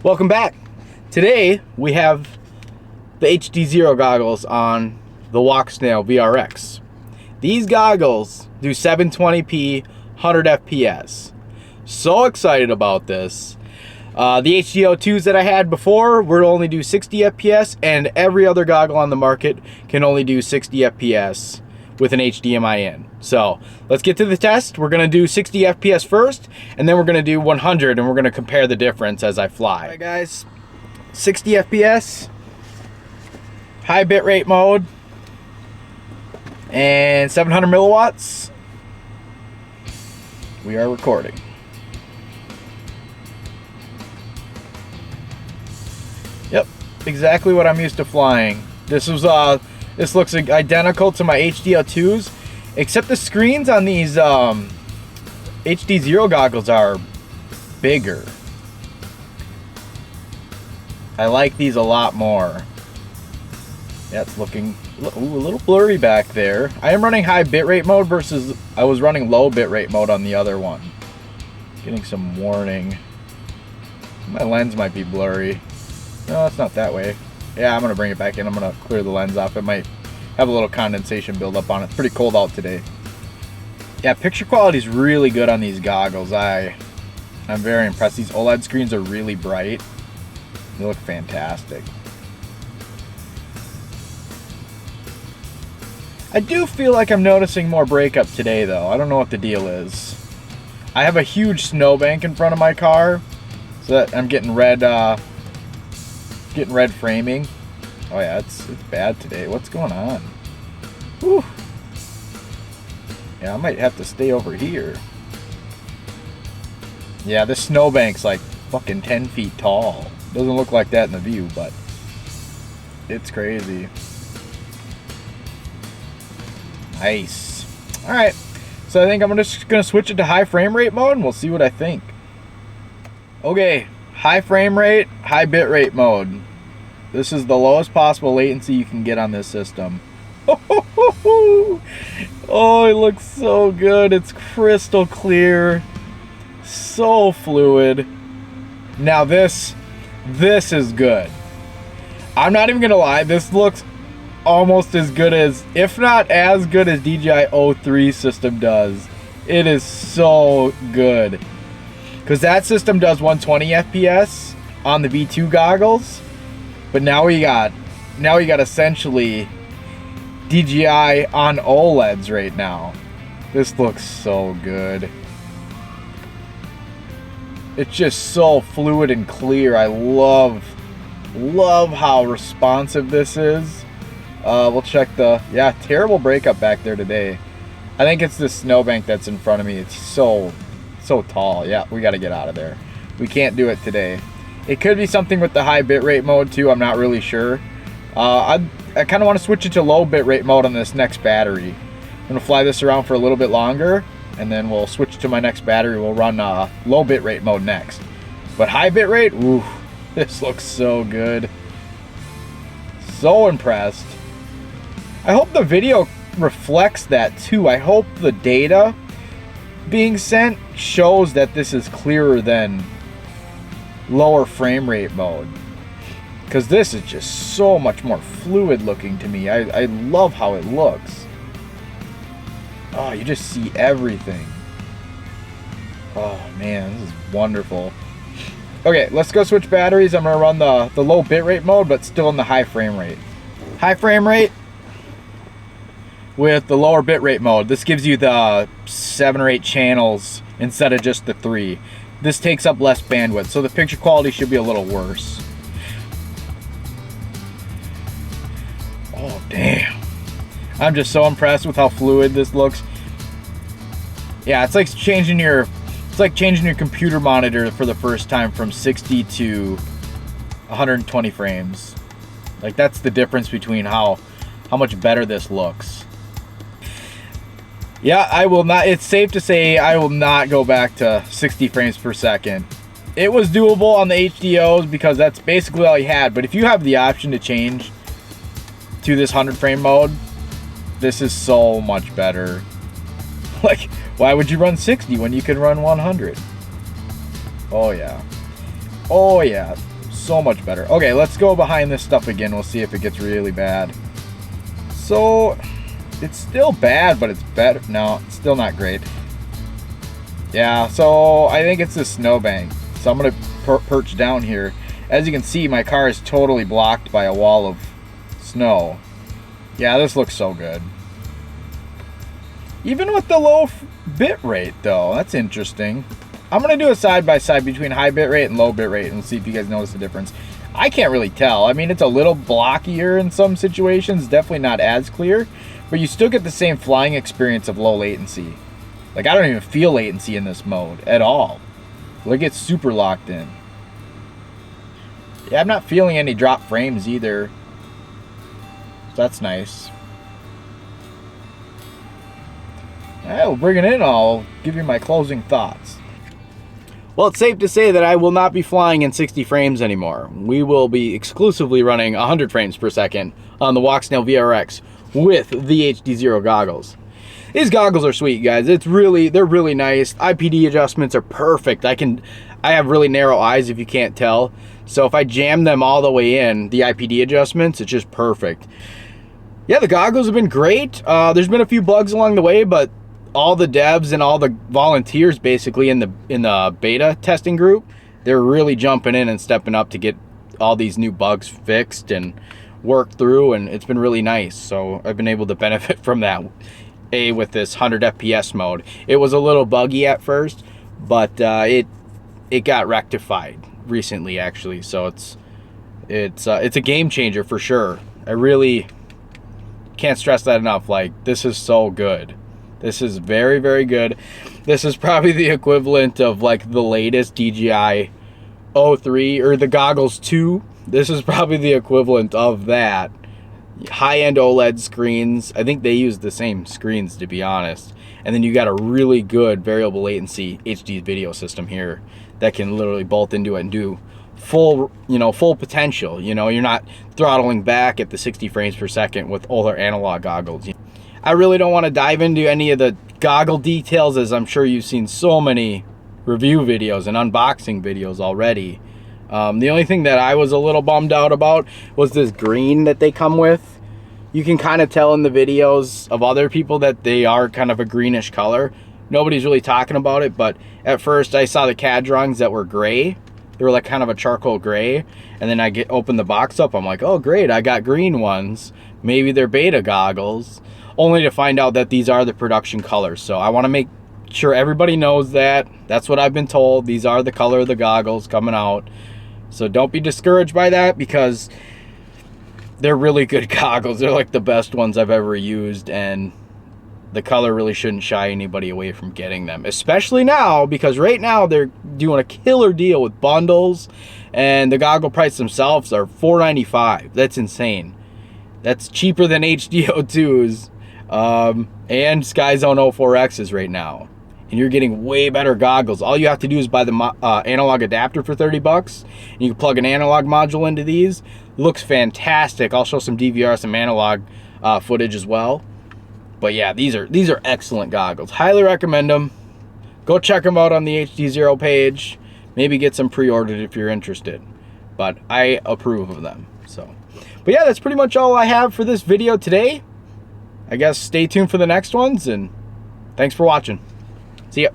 Welcome back. Today we have the HDZero goggles on the Walksnail VRX. These goggles do 720p, 100 FPS. So excited about this. The HDZero that I had before would only do 60 FPS, and every other goggle on the market can only do 60 FPS with an HDMI in. So let's get to the test. We're gonna do 60 FPS first, and then we're gonna do 100, and we're gonna compare the difference as I fly. All right, guys, 60 FPS, high bitrate mode, and 700 milliwatts. We are recording. Yep, exactly what I'm used to flying. This looks identical to my HDZero, except the screens on these HDZero goggles are bigger. I like these a lot more. Yeah, it's looking a little blurry back there. I am running high bitrate mode versus I was running low bitrate mode on the other one. Getting some warning. My lens might be blurry. No, it's not that way. Yeah, I'm gonna bring it back in. I'm gonna clear the lens off. It might have a little condensation buildup on it. It's pretty cold out today. Yeah, picture quality is really good on these goggles. I'm very impressed. These OLED screens are really bright. They look fantastic. I do feel like I'm noticing more breakup today, though. I don't know what the deal is. I have a huge snowbank in front of my car, so that I'm getting red framing. Oh yeah, it's bad today. What's going on? Whew. Yeah, I might have to stay over here. Yeah, this snowbank's like fucking 10 feet tall. Doesn't look like that in the view, but it's crazy. Nice. Alright, so I think I'm just gonna switch it to high frame rate mode and we'll see what I think. Okay, high frame rate, high bit rate mode. This is the lowest possible latency you can get on this system. Oh, it looks so good. It's crystal clear. So fluid. Now this is good. I'm not even gonna lie, this looks almost as good as, if not as good as DJI 03 system does. It is so good. Because that system does 120 FPS on the V2 goggles. But now we got essentially DJI on OLEDs right now. This looks so good. It's just so fluid and clear. I love how responsive this is. We'll check terrible breakup back there today. I think it's the snowbank that's in front of me. It's so tall. Yeah, we got to get out of there. We can't do it today. It could be something with the high bitrate mode too. I'm not really sure. I kind of want to switch it to low bitrate mode on this next battery. I'm going to fly this around for a little bit longer, and then we'll switch to my next battery. We'll run low bitrate mode next. But high bitrate, ooh, this looks so good. So impressed. I hope the video reflects that too. I hope the data being sent shows that this is clearer than lower frame rate mode, because this is just so much more fluid looking to me. I love how it looks. Oh, you just see everything. Oh man, this is wonderful. Okay, let's go switch batteries. I'm gonna run the low bitrate mode, but still in the high frame rate. High frame rate with the lower bitrate mode. This gives you the 7 or 8 channels instead of just the 3. This takes up less bandwidth, so the picture quality should be a little worse. Oh damn. I'm just so impressed with how fluid this looks. Yeah, it's like changing your computer monitor for the first time from 60 to 120 frames. Like, that's the difference between how much better this looks. Yeah, I will not, it's safe to say I will not go back to 60 frames per second. It was doable on the HDZeros because that's basically all you had, but if you have the option to change to this 100 frame mode, this is so much better. Like, why would you run 60 when you can run 100? Oh yeah. Oh yeah. So much better. Okay, let's go behind this stuff again. We'll see if it gets really bad. So, it's still bad, but it's better. No, it's still not great. Yeah, so I think it's the snowbank. So I'm going to perch down here. As you can see, my car is totally blocked by a wall of snow. Yeah, this looks so good. Even with the low bit rate, though. That's interesting. I'm going to do a side-by-side between high bit rate and low bit rate and see if you guys notice the difference. I can't really tell. I mean, it's a little blockier in some situations. Definitely not as clear. But you still get the same flying experience of low latency. Like, I don't even feel latency in this mode at all. Like, it's super locked in. Yeah, I'm not feeling any drop frames either. So that's nice. Alright, we'll bring it in. I'll give you my closing thoughts. Well, it's safe to say that I will not be flying in 60 frames anymore. We will be exclusively running 100 frames per second on the Walksnail VRX with the HDZero goggles. These goggles are sweet, guys. They're really nice. IPD adjustments are perfect. I have really narrow eyes if you can't tell. So if I jam them all the way in, the IPD adjustments, it's just perfect. Yeah, the goggles have been great. There's been a few bugs along the way, but all the devs and all the volunteers basically in the beta testing group, they're really jumping in and stepping up to get all these new bugs fixed and worked through, and it's been really nice. So I've been able to benefit from that. With this 100 FPS mode, it was a little buggy at first, but it got rectified recently, actually. So it's a game changer for sure. I really can't stress that enough. Like, this is so good. This is very, very good. This is probably the equivalent of like the latest DJI 03 or the Goggles 2. This is probably the equivalent of that. High-end OLED screens. I think they use the same screens, to be honest. And then you got a really good variable latency HD video system here that can literally bolt into it and do full potential. You're not throttling back at the 60 frames per second with older analog goggles. I really don't want to dive into any of the goggle details, as I'm sure you've seen so many review videos and unboxing videos already. The only thing that I was a little bummed out about was this green that they come with. You can kind of tell in the videos of other people that they are kind of a greenish color. Nobody's really talking about it, but at first I saw the CAD drawings that were gray. They were like kind of a charcoal gray, and then I open the box up. I'm like, oh great, I got green ones. Maybe they're beta goggles, only to find out that these are the production colors. So I want to make sure everybody knows that. That's what I've been told. These are the color of the goggles coming out. So don't be discouraged by that, because they're really good goggles. They're like the best ones I've ever used, and the color really shouldn't shy anybody away from getting them, especially now, because right now they're doing a killer deal with bundles, and the goggle price themselves are $495. That's insane. That's cheaper than HDO2s and SkyZone 04Xs right now. And you're getting way better goggles. All you have to do is buy the analog adapter for 30 bucks. And you can plug an analog module into these. It looks fantastic. I'll show some DVR, some analog footage as well. But yeah, these are excellent goggles. Highly recommend them. Go check them out on the HDZero page. Maybe get some pre-ordered if you're interested. But I approve of them. But yeah, that's pretty much all I have for this video today. I guess stay tuned for the next ones, and thanks for watching. See ya.